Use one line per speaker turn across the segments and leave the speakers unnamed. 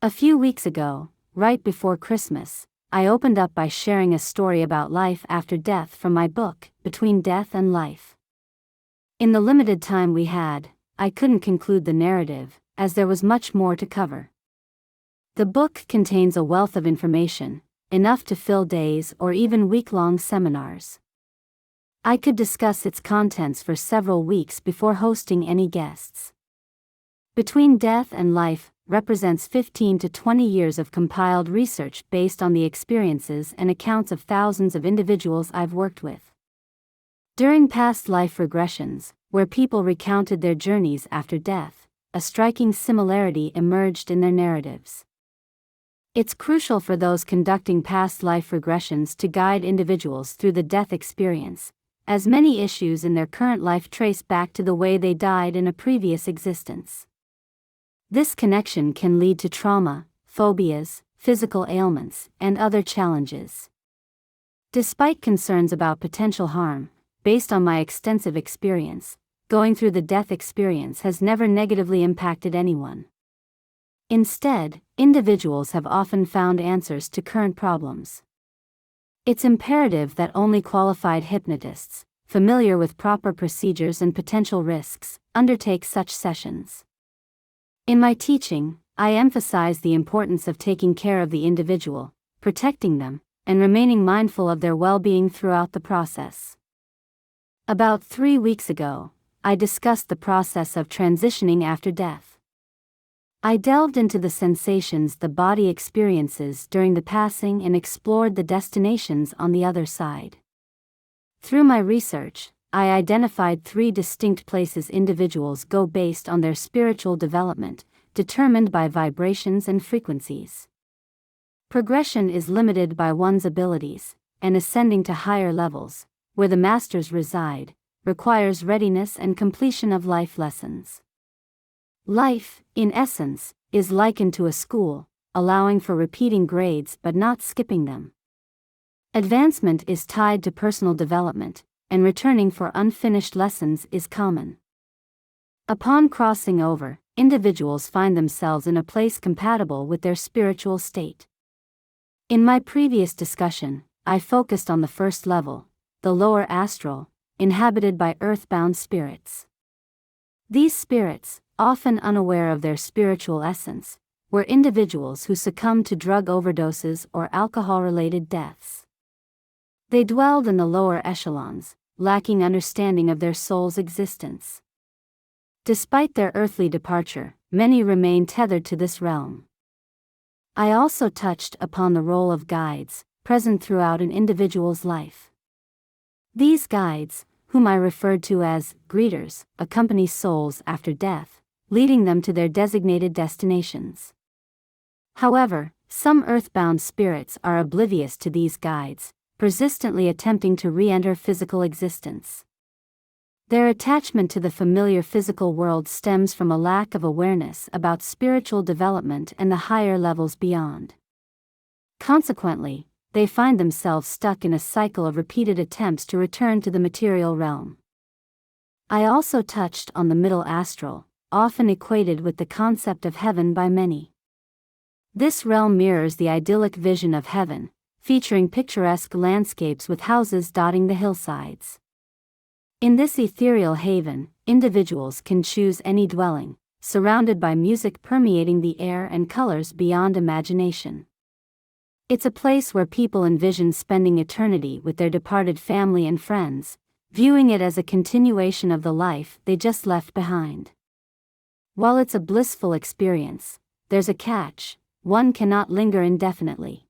A few weeks ago, right before Christmas, I opened up by sharing a story about life after death from my book, Between Death and Life. In the limited time we had, I couldn't conclude the narrative, as there was much more to cover. The book contains a wealth of information, enough to fill days or even week-long seminars. I could discuss its contents for several weeks before hosting any guests. Between Death and Life represents 15 to 20 years of compiled research based on the experiences and accounts of thousands of individuals I've worked with. During past life regressions, where people recounted their journeys after death, a striking similarity emerged in their narratives. It's crucial for those conducting past life regressions to guide individuals through the death experience, as many issues in their current life trace back to the way they died in a previous existence. This connection can lead to trauma, phobias, physical ailments, and other challenges. Despite concerns about potential harm, based on my extensive experience, going through the death experience has never negatively impacted anyone. Instead, individuals have often found answers to current problems. It's imperative that only qualified hypnotists, familiar with proper procedures and potential risks, undertake such sessions. In my teaching, I emphasize the importance of taking care of the individual, protecting them, and remaining mindful of their well-being throughout the process. About 3 weeks ago, I discussed the process of transitioning after death. I delved into the sensations the body experiences during the passing and explored the destinations on the other side. Through my research, I identified 3 distinct places individuals go based on their spiritual development, determined by vibrations and frequencies. Progression is limited by one's abilities, and ascending to higher levels, where the masters reside, requires readiness and completion of life lessons. Life, in essence, is likened to a school, allowing for repeating grades but not skipping them. Advancement is tied to personal development, and returning for unfinished lessons is common. Upon crossing over, individuals find themselves in a place compatible with their spiritual state. In my previous discussion, I focused on the first level, the lower astral, inhabited by earthbound spirits. These spirits, often unaware of their spiritual essence, were individuals who succumbed to drug overdoses or alcohol-related deaths. They dwelled in the lower echelons, lacking understanding of their soul's existence. Despite their earthly departure, many remain tethered to this realm. I also touched upon the role of guides, present throughout an individual's life. These guides, whom I referred to as greeters, accompany souls after death, leading them to their designated destinations. However, some earthbound spirits are oblivious to these guides, persistently attempting to re-enter physical existence. Their attachment to the familiar physical world stems from a lack of awareness about spiritual development and the higher levels beyond. Consequently, they find themselves stuck in a cycle of repeated attempts to return to the material realm. I also touched on the middle astral, often equated with the concept of heaven by many. This realm mirrors the idyllic vision of heaven, featuring picturesque landscapes with houses dotting the hillsides. In this ethereal haven, individuals can choose any dwelling, surrounded by music permeating the air and colors beyond imagination. It's a place where people envision spending eternity with their departed family and friends, viewing it as a continuation of the life they just left behind. While it's a blissful experience, there's a catch: one cannot linger indefinitely.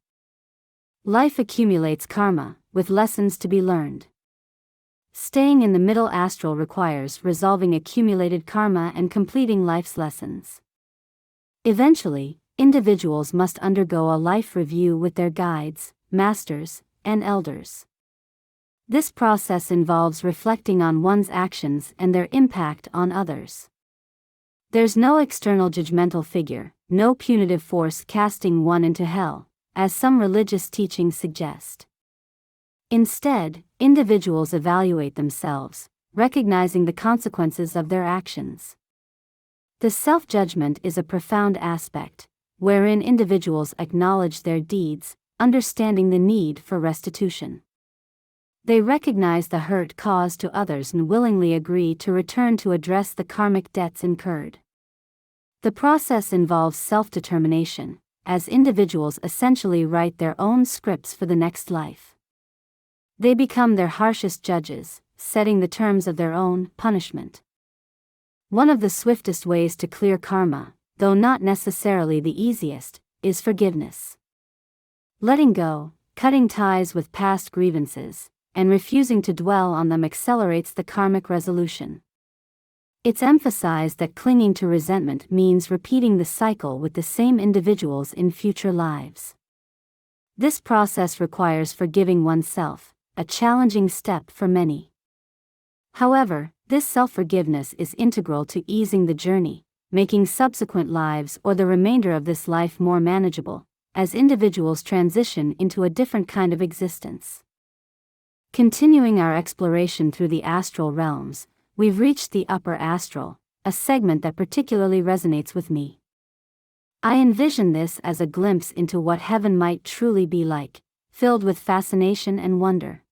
Life accumulates karma, with lessons to be learned. Staying in the middle astral requires resolving accumulated karma and completing life's lessons. Eventually, individuals must undergo a life review with their guides, masters, and elders. This process involves reflecting on one's actions and their impact on others. There's no external judgmental figure, no punitive force casting one into hell, as some religious teachings suggest. Instead, individuals evaluate themselves, recognizing the consequences of their actions. The self-judgment is a profound aspect, wherein individuals acknowledge their deeds, understanding the need for restitution. They recognize the hurt caused to others and willingly agree to return to address the karmic debts incurred. The process involves self-determination, as individuals essentially write their own scripts for the next life. They become their harshest judges, setting the terms of their own punishment. One of the swiftest ways to clear karma, though not necessarily the easiest, is forgiveness. Letting go, cutting ties with past grievances, and refusing to dwell on them accelerates the karmic resolution. It's emphasized that clinging to resentment means repeating the cycle with the same individuals in future lives. This process requires forgiving oneself, a challenging step for many. However, this self-forgiveness is integral to easing the journey, making subsequent lives or the remainder of this life more manageable, as individuals transition into a different kind of existence. Continuing our exploration through the astral realms, we've reached the upper astral, a segment that particularly resonates with me. I envision this as a glimpse into what heaven might truly be like, filled with fascination and wonder.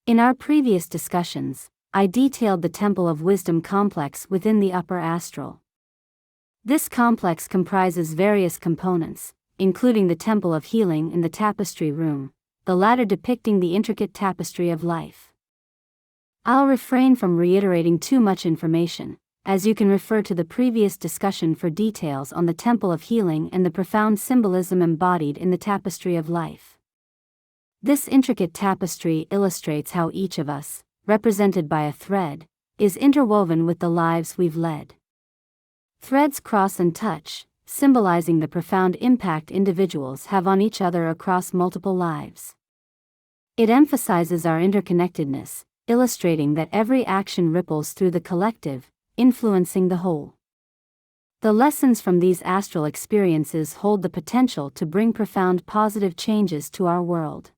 In our previous discussions, I detailed the Temple of Wisdom complex within the upper astral. This complex comprises various components, including the Temple of Healing in the Tapestry Room, the latter depicting the intricate tapestry of life. I'll refrain from reiterating too much information, as you can refer to the previous discussion for details on the Temple of Healing and the profound symbolism embodied in the Tapestry of Life. This intricate tapestry illustrates how each of us, represented by a thread, is interwoven with the lives we've led. Threads cross and touch, symbolizing the profound impact individuals have on each other across multiple lives. It emphasizes our interconnectedness, illustrating that every action ripples through the collective, influencing the whole. The lessons from these astral experiences hold the potential to bring profound positive changes to our world.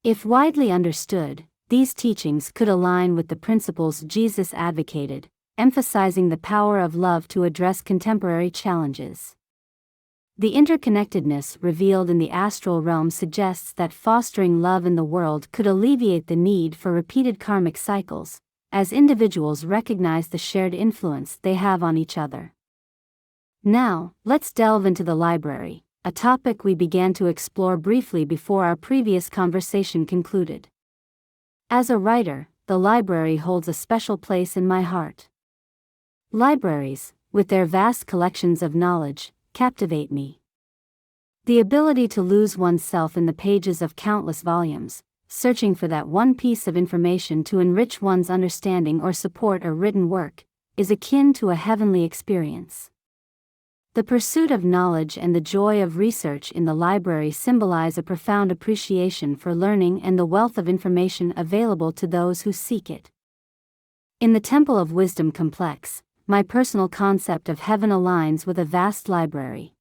If widely understood, these teachings could align with the principles Jesus advocated, emphasizing the power of love to address contemporary challenges. The interconnectedness revealed in the astral realm suggests that fostering love in the world could alleviate the need for repeated karmic cycles, as individuals recognize the shared influence they have on each other. Now, let's delve into the library, a topic we began to explore briefly before our previous conversation concluded. As a writer, the library holds a special place in my heart. Libraries, with their vast collections of knowledge, captivate me. The ability to lose oneself in the pages of countless volumes, searching for that one piece of information to enrich one's understanding or support a written work, is akin to a heavenly experience. The pursuit of knowledge and the joy of research in the library symbolize a profound appreciation for learning and the wealth of information available to those who seek it. In the Temple of Wisdom complex, my personal concept of heaven aligns with a vast library.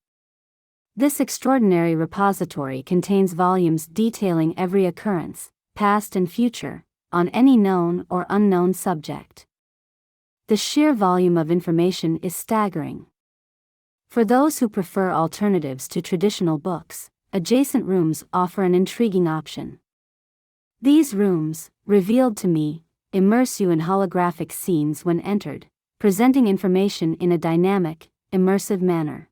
This extraordinary repository contains volumes detailing every occurrence, past and future, on any known or unknown subject. The sheer volume of information is staggering. For those who prefer alternatives to traditional books, adjacent rooms offer an intriguing option. These rooms, revealed to me, immerse you in holographic scenes when entered, presenting information in a dynamic, immersive manner.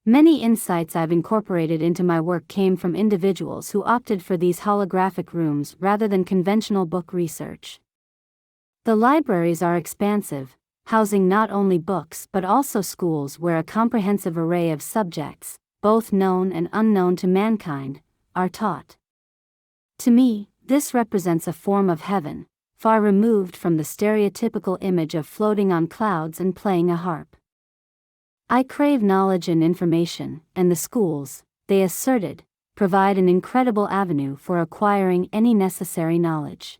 Many insights I've incorporated into my work came from individuals who opted for these holographic rooms rather than conventional book research. The libraries are expansive, housing not only books but also schools where a comprehensive array of subjects, both known and unknown to mankind, are taught. To me, this represents a form of heaven, far removed from the stereotypical image of floating on clouds and playing a harp. I crave knowledge and information, and the schools, they asserted, provide an incredible avenue for acquiring any necessary knowledge.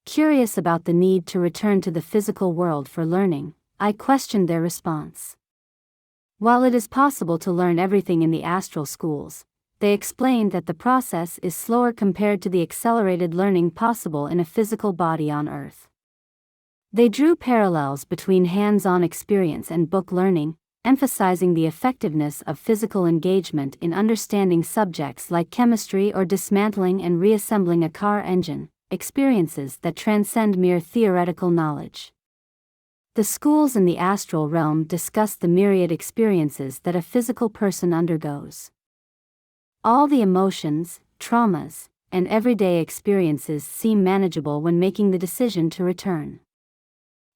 Curious about the need to return to the physical world for learning, I questioned their response. While it is possible to learn everything in the astral schools, they explained that the process is slower compared to the accelerated learning possible in a physical body on Earth. They drew parallels between hands-on experience and book learning, emphasizing the effectiveness of physical engagement in understanding subjects like chemistry or dismantling and reassembling a car engine, experiences that transcend mere theoretical knowledge. The schools in the astral realm discuss the myriad experiences that a physical person undergoes. All the emotions, traumas, and everyday experiences seem manageable when making the decision to return.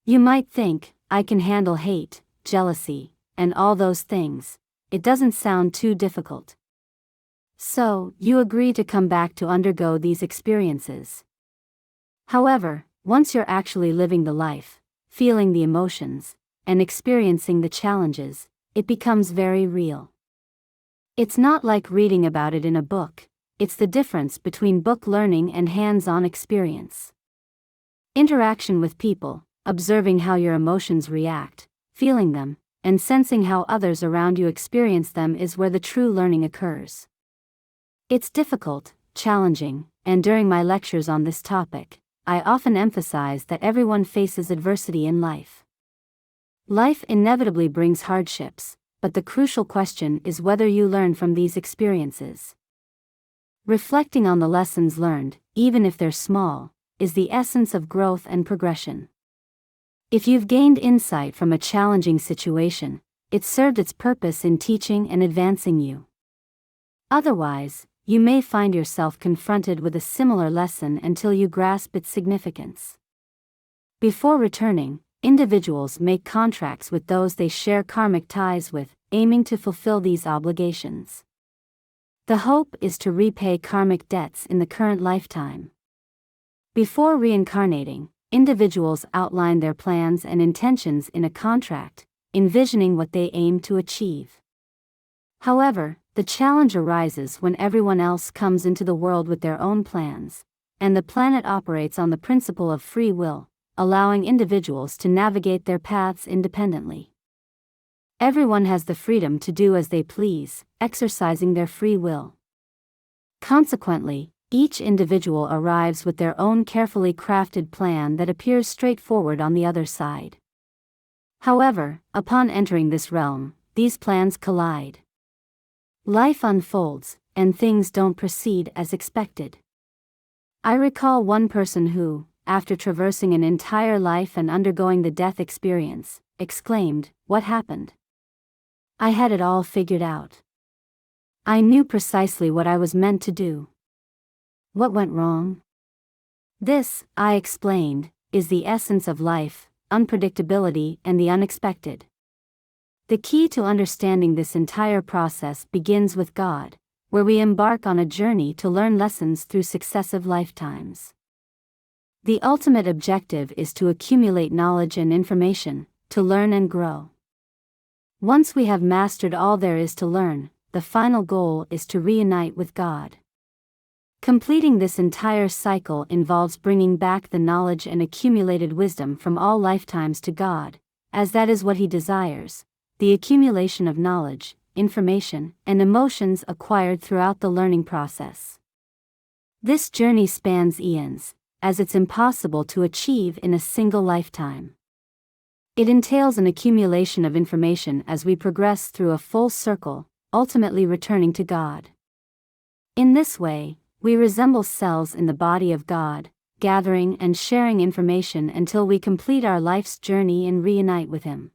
You might think, I can handle hate, jealousy, and all those things. It doesn't sound too difficult. So, you agree to come back to undergo these experiences. However, once you're actually living the life, feeling the emotions, and experiencing the challenges, it becomes very real. It's not like reading about it in a book, it's the difference between book learning and hands-on experience. Interaction with people, observing how your emotions react, feeling them, and sensing how others around you experience them is where the true learning occurs. It's difficult, challenging, and during my lectures on this topic, I often emphasize that everyone faces adversity in life. Life inevitably brings hardships, but the crucial question is whether you learn from these experiences. Reflecting on the lessons learned, even if they're small, is the essence of growth and progression. If you've gained insight from a challenging situation, it served its purpose in teaching and advancing you. Otherwise, you may find yourself confronted with a similar lesson until you grasp its significance. Before returning, individuals make contracts with those they share karmic ties with, aiming to fulfill these obligations. The hope is to repay karmic debts in the current lifetime. Before reincarnating, individuals outline their plans and intentions in a contract, envisioning what they aim to achieve. However, the challenge arises when everyone else comes into the world with their own plans, and the planet operates on the principle of free will, allowing individuals to navigate their paths independently. Everyone has the freedom to do as they please, exercising their free will. Consequently, each individual arrives with their own carefully crafted plan that appears straightforward on the other side. However, upon entering this realm, these plans collide. Life unfolds, and things don't proceed as expected. I recall one person who, after traversing an entire life and undergoing the death experience, exclaimed, "What happened? I had it all figured out. I knew precisely what I was meant to do. What went wrong?" This, I explained, is the essence of life, unpredictability and the unexpected. The key to understanding this entire process begins with God, where we embark on a journey to learn lessons through successive lifetimes. The ultimate objective is to accumulate knowledge and information, to learn and grow. Once we have mastered all there is to learn, the final goal is to reunite with God. Completing this entire cycle involves bringing back the knowledge and accumulated wisdom from all lifetimes to God, as that is what He desires, the accumulation of knowledge, information, and emotions acquired throughout the learning process. This journey spans eons, as it's impossible to achieve in a single lifetime. It entails an accumulation of information as we progress through a full circle, ultimately returning to God. In this way, we resemble cells in the body of God, gathering and sharing information until we complete our life's journey and reunite with Him.